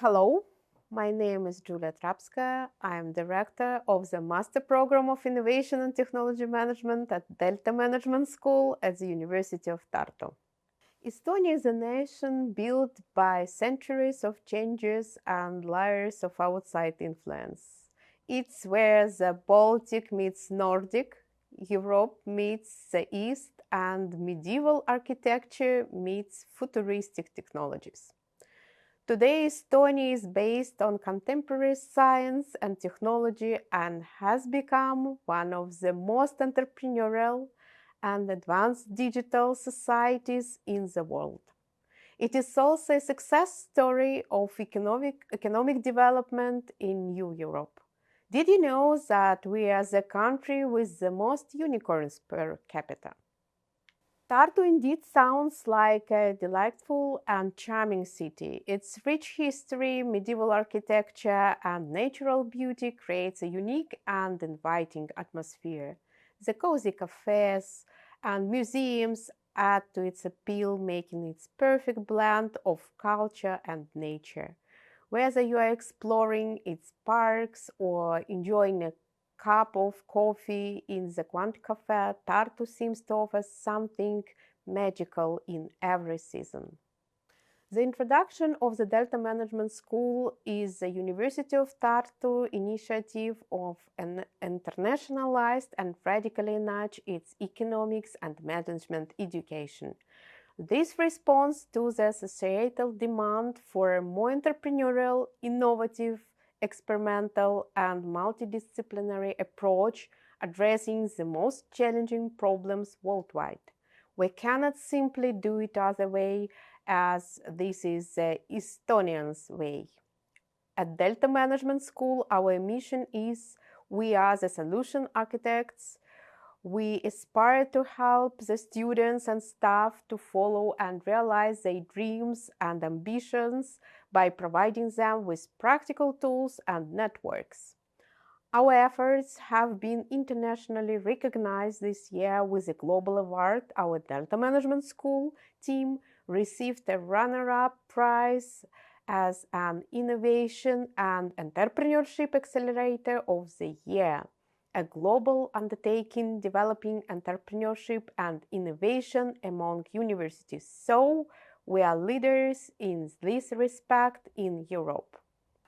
Hello, my name is Iuliia Trabskaia. I am director of the Master Program of Innovation and Technology Management at Delta Management School at the University of Tartu. Estonia is a nation built by centuries of changes and layers of outside influence. It's where the Baltic meets Nordic, Europe meets the East, and medieval architecture meets futuristic technologies. Today, Estonia is based on contemporary science and technology and has become one of the most entrepreneurial and advanced digital societies in the world. It is also a success story of economic development in New Europe. Did you know that we are the country with the most unicorns per capita? Tartu indeed sounds like a delightful and charming city. Its rich history, medieval architecture, and natural beauty creates a unique and inviting atmosphere. The cozy cafes and museums add to its appeal, making it a perfect blend of culture and nature. Whether you are exploring its parks or enjoying a cup of coffee in the quaint cafe, Tartu seems to offer something magical in every season. The introduction of the Delta Management School is the University of Tartu initiative of an internationalized and radically enrich its economics and management education. This responds to the societal demand for a more entrepreneurial, innovative, experimental, and multidisciplinary approach addressing the most challenging problems worldwide. We cannot simply do it other way, as this is the Estonians' way. At Delta Management School, our mission is we are the solution architects. We aspire to help the students and staff to follow and realize their dreams and ambitions by providing them with practical tools and networks. Our efforts have been internationally recognized this year with a global award. Our Delta Management School team received a runner-up prize as an Innovation and Entrepreneurship Accelerator of the Year, a global undertaking developing entrepreneurship and innovation among universities. So, we are leaders in this respect in Europe.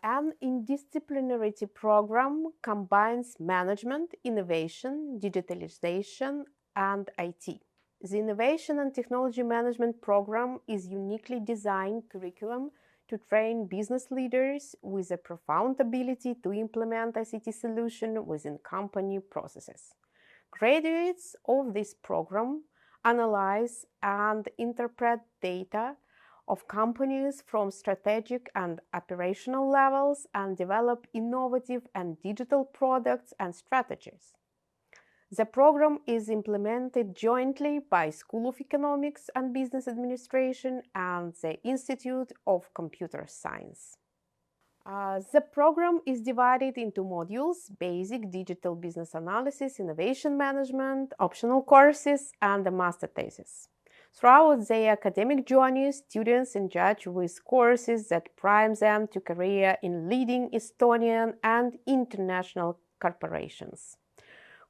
An interdisciplinarity program combines management, innovation, digitalization, and IT. The Innovation and Technology Management program is uniquely designed curriculum to train business leaders with a profound ability to implement ICT solutions within company processes. Graduates of this program analyze and interpret data of companies from strategic and operational levels and develop innovative and digital products and strategies. The program is implemented jointly by School of Economics and Business Administration and the Institute of Computer Science. The program is divided into modules: basic, digital business analysis, innovation management, optional courses, and a master thesis. Throughout their academic journey, students engage with courses that prime them to career in leading Estonian and international corporations.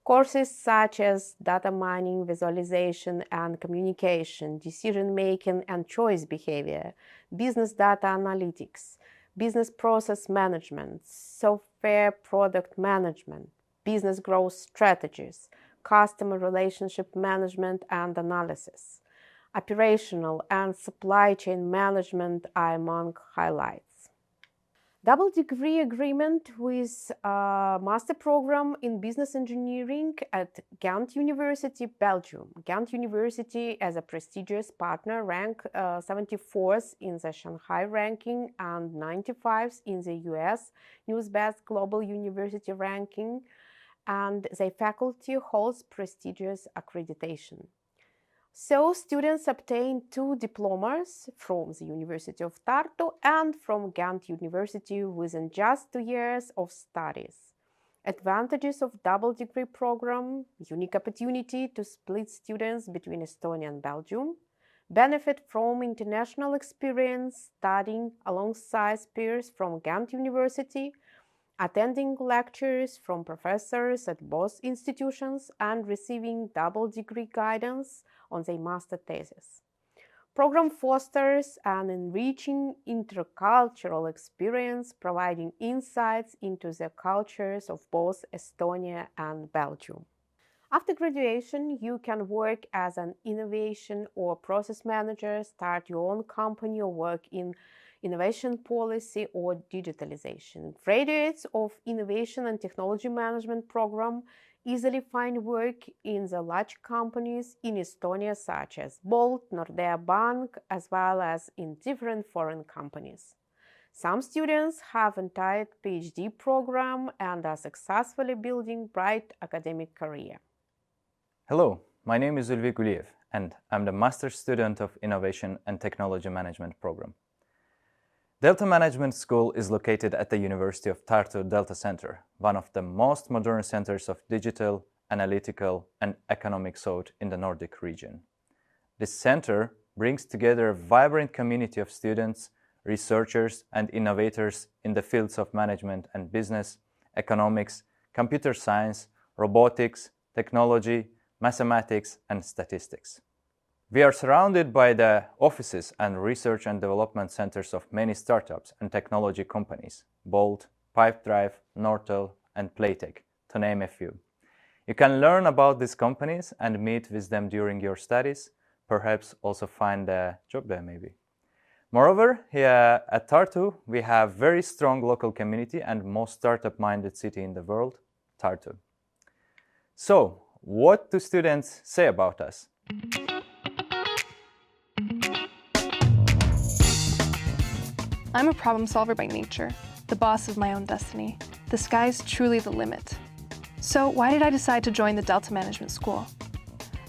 Courses such as data mining, visualization and communication, decision-making and choice behavior, business data analytics, business process management, software product management, business growth strategies, customer relationship management and analysis, operational and supply chain management are among highlights. Double degree agreement with a master program in business engineering at Ghent University, Belgium. Ghent University, as a prestigious partner, ranked 74th in the Shanghai ranking and 95th in the US News Best Global University ranking, and their faculty holds prestigious accreditation. So students obtain 2 diplomas from the University of Tartu and from Ghent University within just 2 years of studies. Advantages of double degree program: unique opportunity to split students between Estonia and Belgium, benefit from international experience, studying alongside peers from Ghent University, attending lectures from professors at both institutions, and receiving double degree guidance on their master thesis. Program fosters an enriching intercultural experience, providing insights into the cultures of both Estonia and Belgium. After graduation, you can work as an innovation or process manager, start your own company, or work in innovation policy or digitalization. Graduates of Innovation and Technology Management program easily find work in the large companies in Estonia such as Bolt, Nordea Bank, as well as in different foreign companies. Some students have entire PhD program and are successfully building bright academic career. Hello, my name is Ulvi Guliyev and I'm the Master's Student of Innovation and Technology Management program. Delta Management School is located at the University of Tartu Delta Center, one of the most modern centers of digital, analytical and economic thought in the Nordic region. This center brings together a vibrant community of students, researchers and innovators in the fields of management and business, economics, computer science, robotics, technology, mathematics and statistics. We are surrounded by the offices and research and development centers of many startups and technology companies, Bolt, Pipedrive, Nortel and Playtech, to name a few. You can learn about these companies and meet with them during your studies, perhaps also find a job there maybe. Moreover, here at Tartu, we have very strong local community and most startup-minded city in the world, Tartu. So, what do students say about us? I'm a problem solver by nature, the boss of my own destiny. The sky's truly the limit. So why did I decide to join the Delta Management School?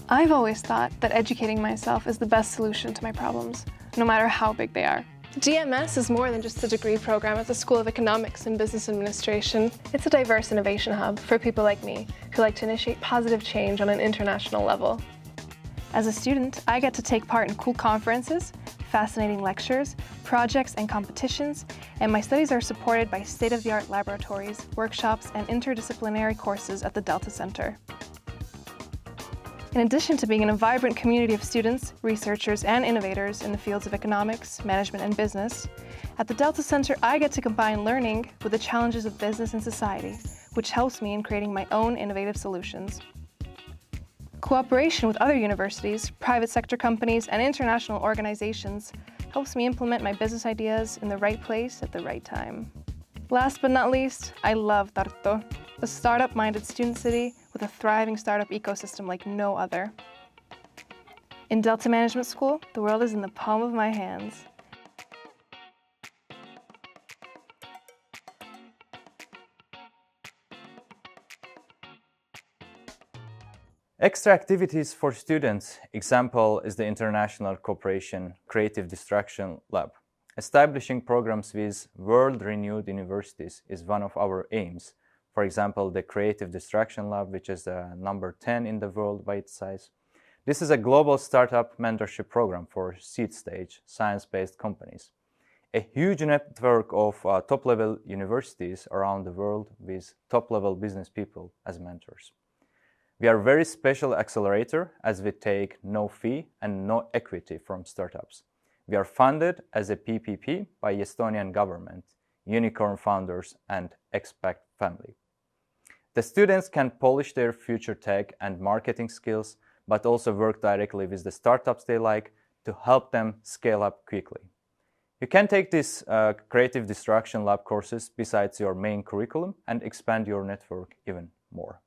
I've always thought that educating myself is the best solution to my problems, no matter how big they are. DMS is more than just a degree program at the School of Economics and Business Administration. It's a diverse innovation hub for people like me who like to initiate positive change on an international level. As a student, I get to take part in cool conferences, fascinating lectures, projects and competitions, and my studies are supported by state-of-the-art laboratories, workshops, and interdisciplinary courses at the Delta Center. In addition to being in a vibrant community of students, researchers, and innovators in the fields of economics, management, and business, at the Delta Center I get to combine learning with the challenges of business and society, which helps me in creating my own innovative solutions. Cooperation with other universities, private sector companies, and international organizations helps me implement my business ideas in the right place at the right time. Last but not least, I love Tartu, a startup-minded student city with a thriving startup ecosystem like no other. In Delta Management School, the world is in the palm of my hands. Extra activities for students, example is the International Cooperation Creative Destruction Lab. Establishing programs with world-renowned universities is one of our aims. For example, the Creative Destruction Lab, which is number 10 in the world by its size. This is a global startup mentorship program for seed-stage, science-based companies. A huge network of top-level universities around the world with top-level business people as mentors. We are a very special accelerator as we take no fee and no equity from startups. We are funded as a PPP by Estonian government, unicorn founders and expat family. The students can polish their future tech and marketing skills, but also work directly with the startups they like to help them scale up quickly. You can take these Creative Destruction Lab courses besides your main curriculum and expand your network even more.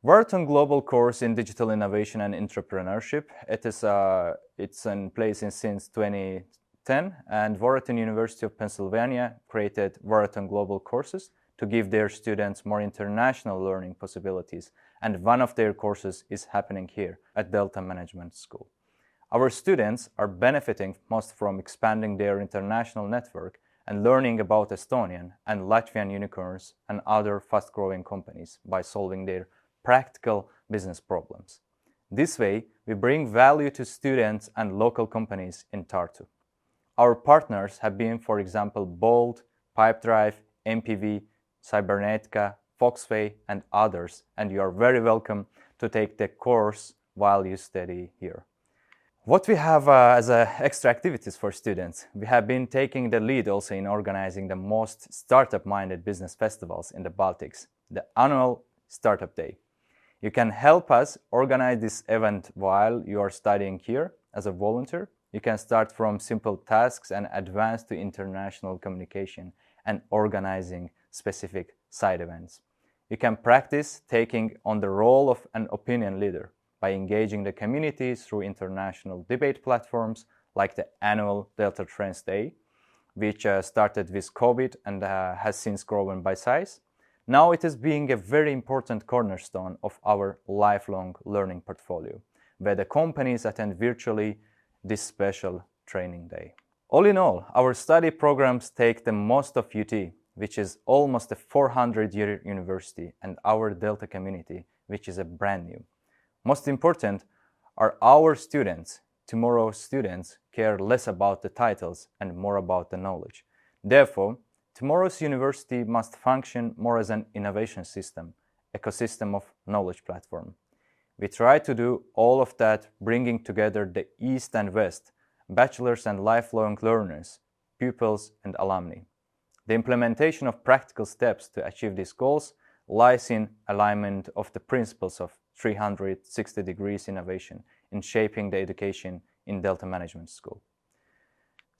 Wharton Global course in Digital Innovation and Entrepreneurship. It's in place since 2010, and Wharton University of Pennsylvania created Wharton Global courses to give their students more international learning possibilities, and one of their courses is happening here at Delta Management School. Our students are benefiting most from expanding their international network and learning about Estonian and Latvian unicorns and other fast-growing companies by solving their practical business problems. This way, we bring value to students and local companies in Tartu. Our partners have been, for example, Bolt, Pipedrive, MPV, Cybernetica, Foxway, and others, and you are very welcome to take the course while you study here. What we have as extra activities for students, we have been taking the lead also in organizing the most startup-minded business festivals in the Baltics, the annual Startup Day. You can help us organize this event while you are studying here as a volunteer. You can start from simple tasks and advance to international communication and organizing specific side events. You can practice taking on the role of an opinion leader by engaging the community through international debate platforms like the annual Delta Trends Day, which started with COVID and has since grown by size. Now it is being a very important cornerstone of our lifelong learning portfolio, where the companies attend virtually this special training day. All in all, our study programs take the most of UT, which is almost a 400-year university, and our Delta community, which is a brand new. Most important are our students. Tomorrow's students care less about the titles and more about the knowledge. Therefore, tomorrow's university must function more as an innovation system, ecosystem of knowledge platform. We try to do all of that, bringing together the East and West, bachelors and lifelong learners, pupils and alumni. The implementation of practical steps to achieve these goals lies in alignment of the principles of 360 degrees innovation in shaping the education in Delta Management School.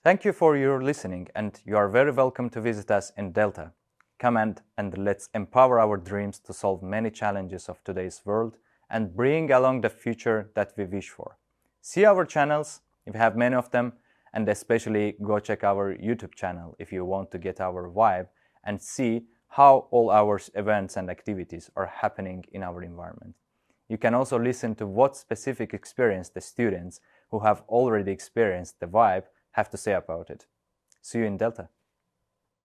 Thank you for your listening, and you are very welcome to visit us in Delta. Come and let's empower our dreams to solve many challenges of today's world and bring along the future that we wish for. See our channels, if you have many of them, and especially go check our YouTube channel if you want to get our vibe and see how all our events and activities are happening in our environment. You can also listen to what specific experience the students who have already experienced the vibe have to say about it. See you in Delta.